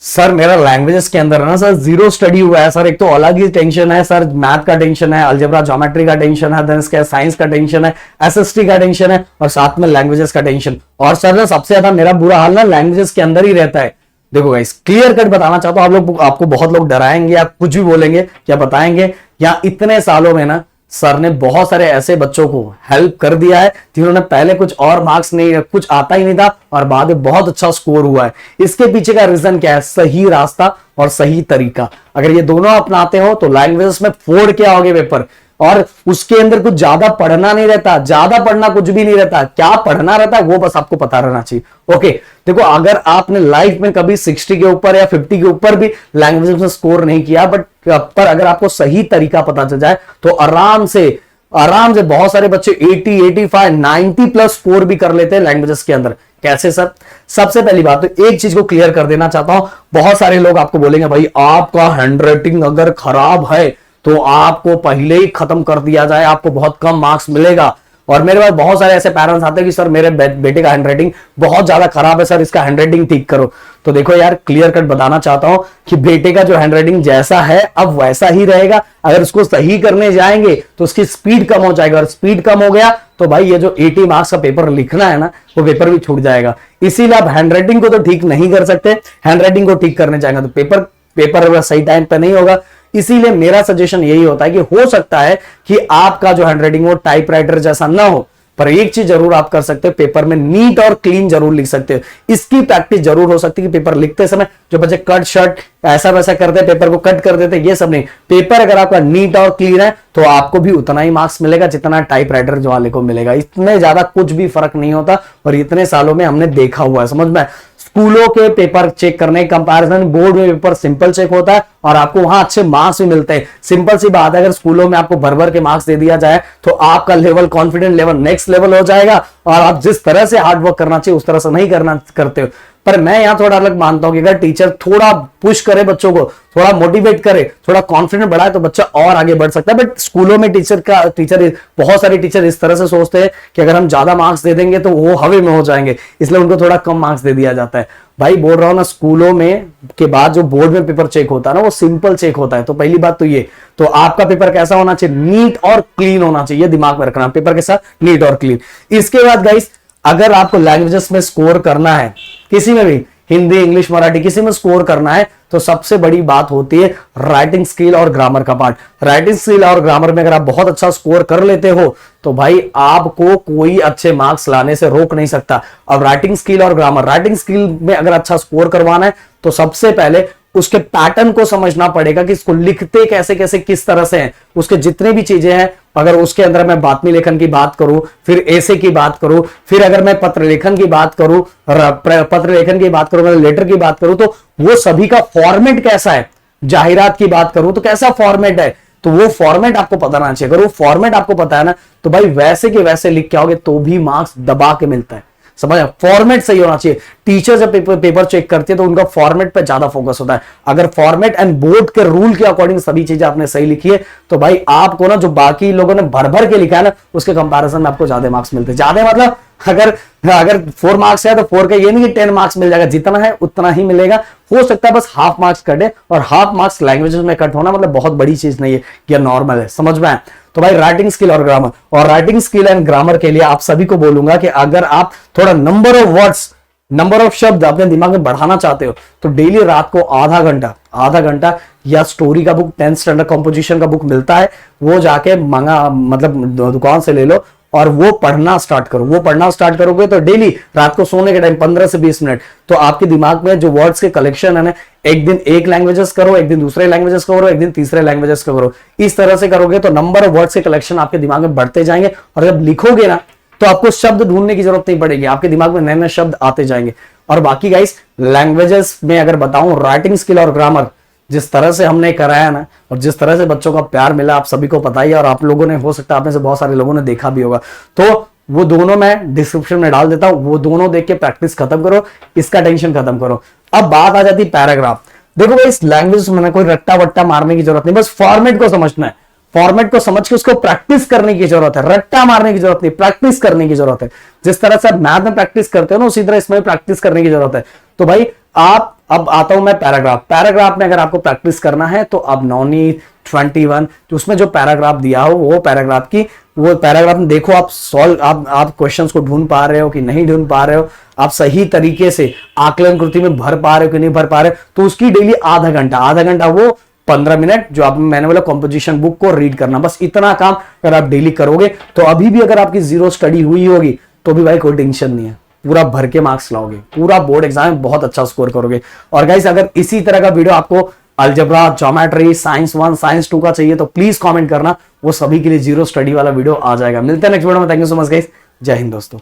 Sir मेरा languages के अंदर ना सर जीरो स्टडी हुआ है सर। एक तो अलग ही टेंशन है सर, मैथ का टेंशन है, अलजेब्रा ज्योमेट्री का टेंशन है, देन इसके साइंस का टेंशन है, एसएसटी का टेंशन है और साथ में लैंग्वेजेस का टेंशन। और सर ना सबसे ज्यादा मेरा बुरा हाल ना लैंग्वेजेस के अंदर ही रहता है। देखो गाइस क्लियर कट बताना चाहता हूं, आप लोग आपको बहुत लोग डराएंगे या कुछ भी बोलेंगे या बताएंगे, या इतने सालों में ना सर ने बहुत सारे ऐसे बच्चों को हेल्प कर दिया है जिन्होंने पहले कुछ और मार्क्स नहीं, कुछ आता ही नहीं था और बाद में बहुत अच्छा स्कोर हुआ है। इसके पीछे का रीजन क्या है? सही रास्ता और सही तरीका। अगर ये दोनों अपनाते हो तो लैंग्वेजेस में फोड़ के आओगे पेपर। और उसके अंदर कुछ ज्यादा पढ़ना नहीं रहता, ज्यादा पढ़ना कुछ भी नहीं रहता, क्या पढ़ना रहता है वो बस आपको पता रहना चाहिए। ओके देखो, अगर आपने लाइफ में कभी 60 के ऊपर या 50 के ऊपर भी लैंग्वेज में स्कोर नहीं किया, पर अगर आपको सही तरीका पता चल जाए तो आराम से बहुत सारे बच्चे 80, 85, 90 प्लस स्कोर भी कर लेते हैं लैंग्वेजेस के अंदर। कैसे सर? सबसे पहली बात तो एक चीज को क्लियर कर देना चाहता हूं। बहुत सारे लोग आपको बोलेंगे भाई आपका हैंडराइटिंग अगर खराब है तो आपको पहले ही खत्म कर दिया जाए, आपको बहुत कम मार्क्स मिलेगा। और मेरे पास बहुत सारे ऐसे पेरेंट्स आते हैं कि सर मेरे बेटे का हैंडराइटिंग बहुत ज्यादा खराब है, सर इसका हैंडराइटिंग ठीक करो। तो देखो यार, क्लियर कट बताना चाहता हूं कि बेटे का जो हैंडराइटिंग जैसा है अब वैसा ही रहेगा। अगर उसको सही करने जाएंगे तो उसकी स्पीड कम हो जाएगा, और स्पीड कम हो गया तो भाई ये जो 80 मार्क्स का पेपर लिखना है ना, वो पेपर भी छूट जाएगा। इसीलिए आप हैंडराइटिंग को तो ठीक नहीं कर सकते, हैंडराइटिंग को ठीक करने जाएंगे तो पेपर सही टाइम पर नहीं होगा। इसीलिए मेरा सजेशन यही होता है कि हो सकता है कि आपका जो हैंडराइटिंग वो टाइपराइटर जैसा ना हो, पर एक चीज जरूर आप कर सकते हो, पेपर में नीट और क्लीन जरूर लिख सकते हो। इसकी प्रैक्टिस जरूर हो सकती है कि पेपर लिखते समय जो बच्चे कट शर्ट ऐसा वैसा करते हैं, पेपर को कट कर देते हैं, ये सब नहीं। पेपर अगर आपका नीट और क्लीन है तो आपको भी उतना ही मार्क्स मिलेगा जितना टाइपराइटर वाले को मिलेगा। इतने ज्यादा कुछ भी फर्क नहीं होता और इतने सालों में हमने देखा हुआ है, समझ में। स्कूलों के पेपर चेक करने के कंपैरिजन बोर्ड में पेपर सिंपल चेक होता है और आपको वहां अच्छे मार्क्स भी मिलते हैं। सिंपल सी बात है, अगर स्कूलों में आपको भर भर के मार्क्स दे दिया जाए तो आपका level, confidence level next level हो जाएगा और आप जिस तरह से हार्ड वर्क करना चाहिए उस तरह से नहीं करते हो। पर मैं यहां थोड़ा अलग मानता हूं कि अगर टीचर थोड़ा पुश करे बच्चों को, थोड़ा मोटिवेट करे, थोड़ा कॉन्फिडेंट बढ़ाए तो बच्चा और आगे बढ़ सकता है। बट स्कूलों में बहुत सारे टीचर इस तरह से सोचते हैं कि अगर हम ज्यादा मार्क्स दे देंगे तो वो हवे में हो जाएंगे, इसलिए उनको थोड़ा कम मार्क्स दे दिया जाता है। भाई बोल रहा हूं ना, स्कूलों में के बाद जो बोर्ड में पेपर चेक होता है ना, वो सिंपल चेक होता है। तो पहली बात तो ये, तो आपका पेपर कैसा होना चाहिए? नीट और क्लीन होना चाहिए, दिमाग में रखना, पेपर के साथ नीट और क्लीन। इसके बाद गाइस, अगर आपको लैंग्वेजेस में स्कोर करना है, किसी में भी, हिंदी, इंग्लिश, मराठी, किसी में स्कोर करना है, तो सबसे बड़ी बात होती है राइटिंग स्किल और ग्रामर का पार्ट। राइटिंग स्किल और ग्रामर में अगर आप बहुत अच्छा स्कोर कर लेते हो तो भाई आपको कोई अच्छे मार्क्स लाने से रोक नहीं सकता। अब राइटिंग स्किल और ग्रामर, राइटिंग स्किल में अगर अच्छा स्कोर करवाना है तो सबसे पहले उसके पैटर्न को समझना पड़ेगा कि इसको लिखते कैसे कैसे किस तरह से हैं, उसके जितने भी चीजें हैं। अगर उसके अंदर मैं बातमी लेखन की बात करूं, फिर ऐसे की बात करूं, फिर अगर मैं पत्र लेखन की बात करूं, मैं लेटर की बात करूं, तो वो सभी का फॉर्मेट कैसा है। जाहिरात की बात करूं तो कैसा फॉर्मेट है, तो वो फॉर्मेट आपको पता होना चाहिए। अगर वो फॉर्मेट आपको पता है ना, तो भाई वैसे के वैसे लिख के आओगे तो भी मार्क्स दबा के मिलता है। समझ, फॉर्मेट सही होना चाहिए। टीचर जब पेपर चेक करते हैं तो उनका फॉर्मेट पे ज्यादा फोकस होता है। अगर फॉर्मेट एंड बोर्ड के रूल के अकॉर्डिंग सभी चीजें आपने सही लिखी है तो भाई आपको ना, जो बाकी लोगों ने भर भर के लिखा है ना, उसके कंपैरिजन में आपको ज्यादा मार्क्स मिलते हैं। ज्यादा मतलब अगर 4 मार्क्स है तो 4 का ये नहीं कि 10 मार्क्स मिल जाएगा, जितना है उतना ही मिलेगा। हो सकता है बस हाफ मार्क्स कटे, और हाफ मार्क्स लैंग्वेजेस में कट होना मतलब बहुत बड़ी चीज नहीं है, यह नॉर्मल है, समझ में आए। तो भाई राइटिंग स्किल और ग्रामर, और राइटिंग स्किल एंड ग्रामर के लिए आप सभी को बोलूंगा कि अगर आप थोड़ा number of words, number of शब्द अपने दिमाग में बढ़ाना चाहते हो तो डेली रात को आधा घंटा या स्टोरी का बुक, 10th स्टैंडर्ड कंपोजिशन का बुक मिलता है, वो जाके मतलब दुकान से ले लो और वो पढ़ना स्टार्ट करो। वो पढ़ना स्टार्ट करोगे तो डेली रात को सोने के टाइम 15 से 20 मिनट, तो आपके दिमाग में जो वर्ड्स के कलेक्शन है ना, एक दिन एक लैंग्वेजेस करो, एक दिन दूसरे लैंग्वेजेस करो, एक दिन तीसरे लैंग्वेजेस करो। इस तरह से करोगे तो नंबर ऑफ वर्ड्स के कलेक्शन आपके दिमाग में बढ़ते जाएंगे, और जब लिखोगे ना तो आपको शब्द ढूंढने की जरूरत नहीं पड़ेगी, आपके दिमाग में नए नए शब्द आते जाएंगे। और बाकी गाइस, लैंग्वेजेस में अगर बताऊं, राइटिंग स्किल और ग्रामर जिस तरह से हमने कराया ना, और जिस तरह से बच्चों का प्यार मिला, आप सभी को पता ही है, और आप लोगों ने, हो सकता है आप में से बहुत सारे लोगों ने देखा भी होगा। तो वो दोनों मैं डिस्क्रिप्शन में डाल देता हूं, वो दोनों देख के प्रैक्टिस खत्म करो, इसका टेंशन खत्म करो। अब बात आ जाती पैराग्राफ। देखो भाई, इस लैंग्वेज में कोई रट्टा वट्टा मारने की जरूरत नहीं, बस फॉर्मेट को समझना है। फॉर्मेट को समझ के उसको प्रैक्टिस करने की जरूरत है, रट्टा मारने की जरूरत नहीं, प्रैक्टिस करने की जरूरत है। जिस तरह से आप मैथ में प्रैक्टिस करते हो ना, उसी तरह इसमें प्रैक्टिस करने की जरूरत है। तो भाई आप अब आता हूं मैं पैराग्राफ में अगर आपको प्रैक्टिस करना है तो अब नॉनी 21 तो उसमें जो पैराग्राफ दिया हो वो पैराग्राफ में देखो आप सॉल्व आप क्वेश्चंस को ढूंढ पा रहे हो कि नहीं ढूंढ पा रहे हो, आप सही तरीके से आकलन कृति में भर पा रहे हो कि नहीं भर पा रहे हो। तो उसकी डेली आधा घंटा वो 15 मिनट जो आप मैंने बोला कॉम्पोजिशन बुक को रीड करना, बस इतना काम अगर आप डेली करोगे तो अभी भी अगर आपकी जीरो स्टडी हुई होगी तो भी भाई कोई टेंशन नहीं है, पूरा भर के मार्क्स लाओगे, पूरा बोर्ड एग्जाम में बहुत अच्छा स्कोर करोगे। और गाइस अगर इसी तरह का वीडियो आपको अलजेब्रा, ज्योमेट्री, साइंस 1, साइंस 2 का चाहिए तो प्लीज कमेंट करना, वो सभी के लिए जीरो स्टडी वाला वीडियो आ जाएगा। मिलते हैं नेक्स्ट वीडियो में। Thank you so much guys, जय हिंद दोस्तों।